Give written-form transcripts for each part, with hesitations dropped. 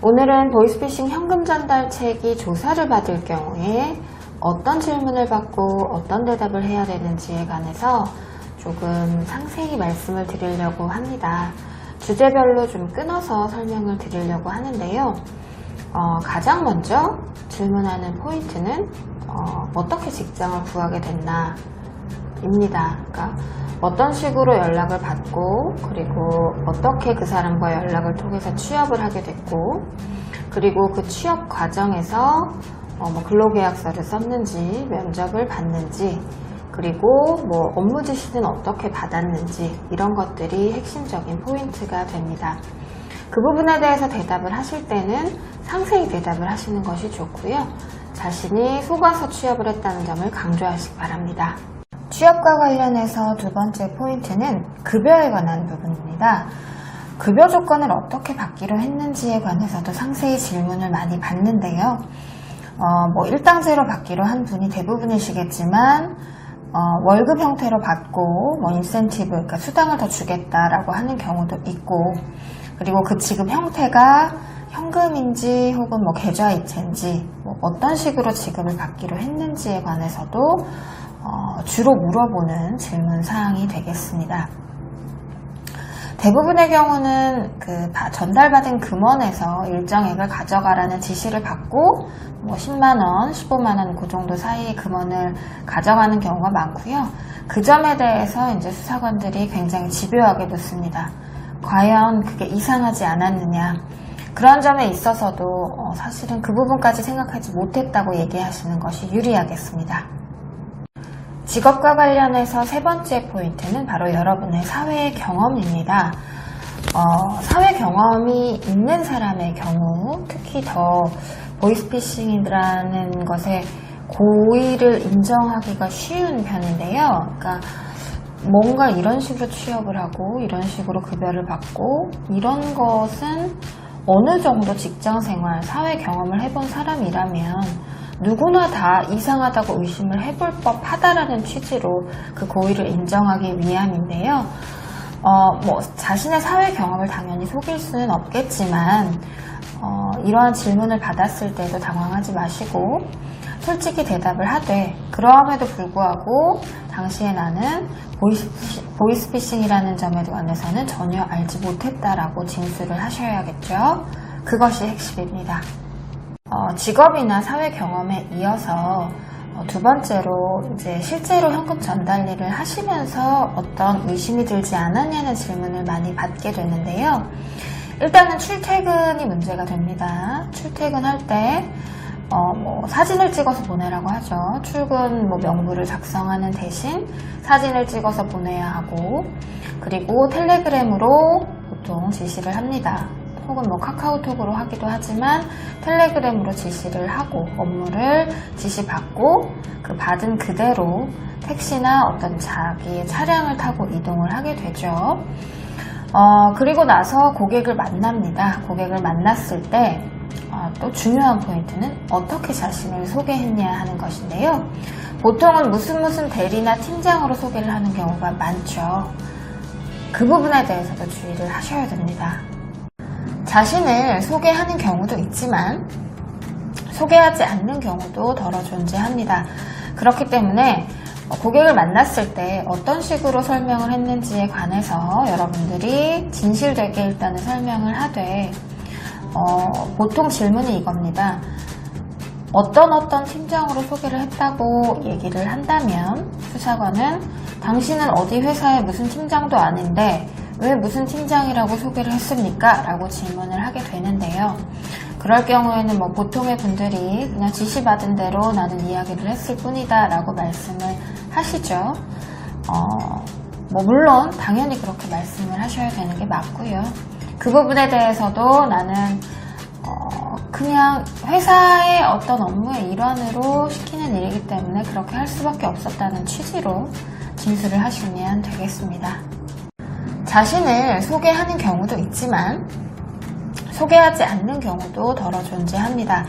오늘은 보이스피싱 현금 전달책이 조사를 받을 경우에 어떤 질문을 받고 어떤 대답을 해야 되는지에 관해서 조금 상세히 말씀을 드리려고 합니다. 주제별로 좀 끊어서 설명을 드리려고 하는데요. 가장 먼저 질문하는 포인트는 어떻게 직장을 구하게 됐나 입니다. 그러니까 어떤 식으로 연락을 받고, 그리고 어떻게 그 사람과 연락을 통해서 취업을 하게 됐고, 그리고 그 취업 과정에서 근로계약서를 썼는지, 면접을 봤는지, 그리고 업무 지시는 어떻게 받았는지, 이런 것들이 핵심적인 포인트가 됩니다. 그 부분에 대해서 대답을 하실 때는 상세히 대답을 하시는 것이 좋고요. 자신이 속아서 취업을 했다는 점을 강조하시기 바랍니다. 취업과 관련해서 두 번째 포인트는 급여에 관한 부분입니다. 급여 조건을 어떻게 받기로 했는지에 관해서도 상세히 질문을 많이 받는데요. 일당제로 받기로 한 분이 대부분이시겠지만 월급 형태로 받고 인센티브, 그러니까 수당을 더 주겠다라고 하는 경우도 있고, 그리고 그 지급 형태가 현금인지 혹은 계좌이체인지 어떤 식으로 지급을 받기로 했는지에 관해서도 주로 물어보는 질문 사항이 되겠습니다. 대부분의 경우는 전달받은 금원에서 일정액을 가져가라는 지시를 받고 10만원, 15만원 그 정도 사이의 금원을 가져가는 경우가 많고요. 그 점에 대해서 이제 수사관들이 굉장히 집요하게 묻습니다. 과연 그게 이상하지 않았느냐. 그런 점에 있어서도 사실은 그 부분까지 생각하지 못했다고 얘기하시는 것이 유리하겠습니다. 직업과 관련해서 세 번째 포인트는 바로 여러분의 사회 경험입니다. 사회 경험이 있는 사람의 경우, 특히 더 보이스피싱이라는 것에 고의를 인정하기가 쉬운 편인데요. 그러니까 뭔가 이런 식으로 취업을 하고 이런 식으로 급여를 받고 이런 것은 어느 정도 직장생활, 사회 경험을 해본 사람이라면 누구나 다 이상하다고 의심을 해볼 법하다라는 취지로 그 고의를 인정하기 위함인데요. 자신의 사회 경험을 당연히 속일 수는 없겠지만 이러한 질문을 받았을 때도 당황하지 마시고 솔직히 대답을 하되, 그럼에도 불구하고 당시에 나는 보이스피싱이라는 점에 관해서는 전혀 알지 못했다라고 진술을 하셔야겠죠. 그것이 핵심입니다. 직업이나 사회 경험에 이어서 두 번째로 이제 실제로 현금 전달 일을 하시면서 어떤 의심이 들지 않았냐는 질문을 많이 받게 되는데요. 일단은 출퇴근이 문제가 됩니다. 출퇴근할 때 사진을 찍어서 보내라고 하죠. 출근 명부를 작성하는 대신 사진을 찍어서 보내야 하고, 그리고 텔레그램으로 보통 지시를 합니다. 혹은 카카오톡으로 하기도 하지만 텔레그램으로 지시를 하고 업무를 지시받고 그 받은 그대로 택시나 어떤 자기의 차량을 타고 이동을 하게 되죠. 그리고 나서 고객을 만납니다. 고객을 만났을 때 또 중요한 포인트는 어떻게 자신을 소개했냐 하는 것인데요. 보통은 무슨 대리나 팀장으로 소개를 하는 경우가 많죠. 그 부분에 대해서도 주의를 하셔야 됩니다. 자신을 소개하는 경우도 있지만 소개하지 않는 경우도 더러 존재합니다. 그렇기 때문에 고객을 만났을 때 어떤 식으로 설명을 했는지에 관해서 여러분들이 진실되게 일단은 설명을 하되, 보통 질문이 이겁니다. 어떤 팀장으로 소개를 했다고 얘기를 한다면 수사관은 당신은 어디 회사의 무슨 팀장도 아닌데 왜 무슨 팀장이라고 소개를 했습니까? 라고 질문을 하게 되는데요. 그럴 경우에는 보통의 분들이 그냥 지시받은 대로 나는 이야기를 했을 뿐이다 라고 말씀을 하시죠. 물론 당연히 그렇게 말씀을 하셔야 되는 게 맞고요. 그 부분에 대해서도 나는 그냥 회사의 어떤 업무의 일환으로 시키는 일이기 때문에 그렇게 할 수밖에 없었다는 취지로 진술을 하시면 되겠습니다. 자신을 소개하는 경우도 있지만 소개하지 않는 경우도 더러 존재합니다.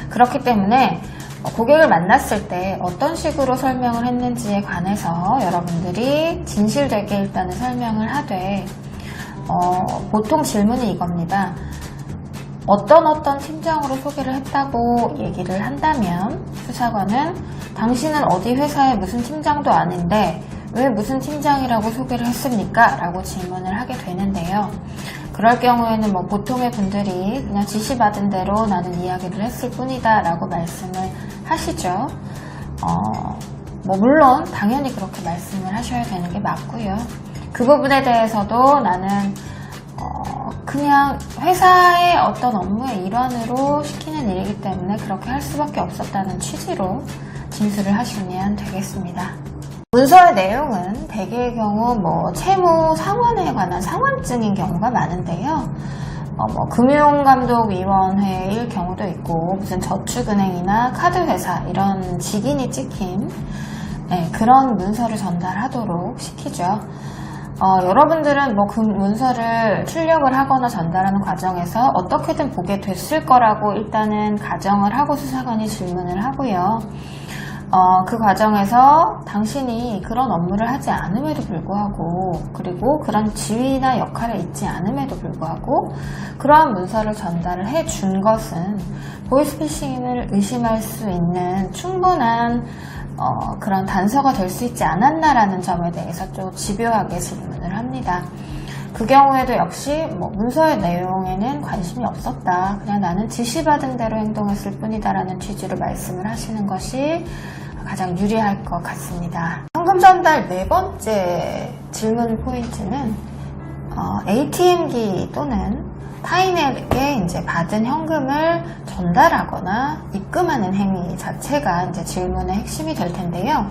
그렇기 때문에 고객을 만났을 때 어떤 식으로 설명을 했는지에 관해서 여러분들이 진실되게 일단은 설명을 하되, 보통 질문이 이겁니다. 어떤 팀장으로 소개를 했다고 얘기를 한다면 수사관은 당신은 어디 회사의 무슨 팀장도 아닌데 왜 무슨 팀장이라고 소개를 했습니까? 라고 질문을 하게 되는데요. 그럴 경우에는 뭐 보통의 분들이 그냥 지시받은 대로 나는 이야기를 했을 뿐이다 라고 말씀을 하시죠. 뭐 물론 당연히 그렇게 말씀을 하셔야 되는 게 맞고요. 그 부분에 대해서도 나는 그냥 회사의 어떤 업무의 일환으로 시키는 일이기 때문에 그렇게 할 수밖에 없었다는 취지로 진술을 하시면 되겠습니다. 문서의 내용은 대개의 경우 뭐 채무 상환에 관한 상환증인 경우가 많은데요. 뭐 금융감독위원회일 경우도 있고 무슨 저축은행이나 카드회사 이런 직인이 찍힌 그런 문서를 전달하도록 시키죠. 여러분들은 뭐 그 문서를 출력을 하거나 전달하는 과정에서 어떻게든 보게 됐을 거라고 일단은 가정을 하고 수사관이 질문을 하고요. 그 과정에서 당신이 그런 업무를 하지 않음에도 불구하고 그리고 그런 지위나 역할에 있지 않음에도 불구하고 그러한 문서를 전달을 해준 것은 보이스피싱을 의심할 수 있는 충분한 그런 단서가 될 수 있지 않았나라는 점에 대해서 좀 집요하게 질문을 합니다. 그 경우에도 역시 뭐 문서의 내용에는 관심이 없었다. 그냥 나는 지시받은 대로 행동했을 뿐이다라는 취지로 말씀을 하시는 것이 가장 유리할 것 같습니다. 현금 전달 네 번째 질문 포인트는 ATM기 또는 타인에게 이제 받은 현금을 전달하거나 입금하는 행위 자체가 이제 질문의 핵심이 될 텐데요.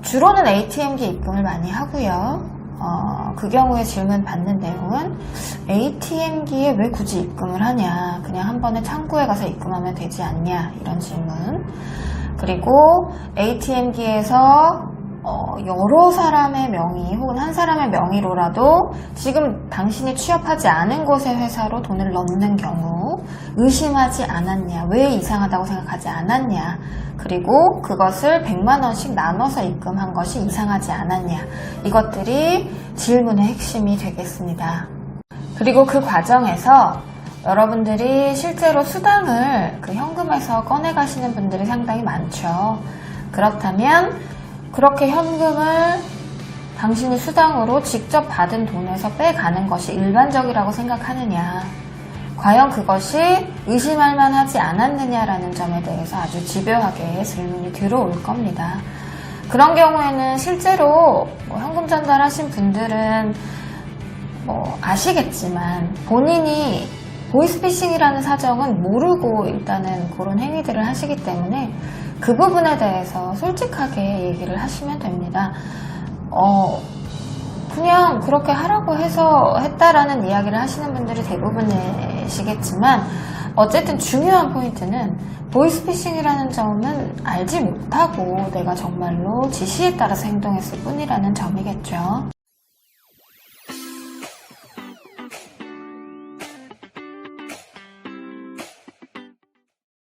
주로는 ATM기 입금을 많이 하고요. 그 경우에 질문 받는 내용은 ATM기에 왜 굳이 입금을 하냐, 그냥 한 번에 창구에 가서 입금하면 되지 않냐, 이런 질문. 그리고 ATM기에서 여러 사람의 명의 혹은 한 사람의 명의로라도 지금 당신이 취업하지 않은 곳의 회사로 돈을 넣는 경우 의심하지 않았냐, 왜 이상하다고 생각하지 않았냐, 그리고 그것을 100만원씩 나눠서 입금한 것이 이상하지 않았냐, 이것들이 질문의 핵심이 되겠습니다. 그리고 그 과정에서 여러분들이 실제로 수당을 그 현금에서 꺼내 가시는 분들이 상당히 많죠. 그렇다면 그렇게 현금을 당신이 수당으로 직접 받은 돈에서 빼가는 것이 일반적이라고 생각하느냐, 과연 그것이 의심할 만하지 않았느냐라는 점에 대해서 아주 집요하게 질문이 들어올 겁니다. 그런 경우에는 실제로 현금 전달하신 분들은 아시겠지만 본인이 보이스피싱이라는 사정은 모르고 일단은 그런 행위들을 하시기 때문에 그 부분에 대해서 솔직하게 얘기를 하시면 됩니다. 그냥 그렇게 하라고 해서 했다라는 이야기를 하시는 분들이 대부분이시겠지만 어쨌든 중요한 포인트는 보이스피싱이라는 점은 알지 못하고 내가 정말로 지시에 따라서 행동했을 뿐이라는 점이겠죠.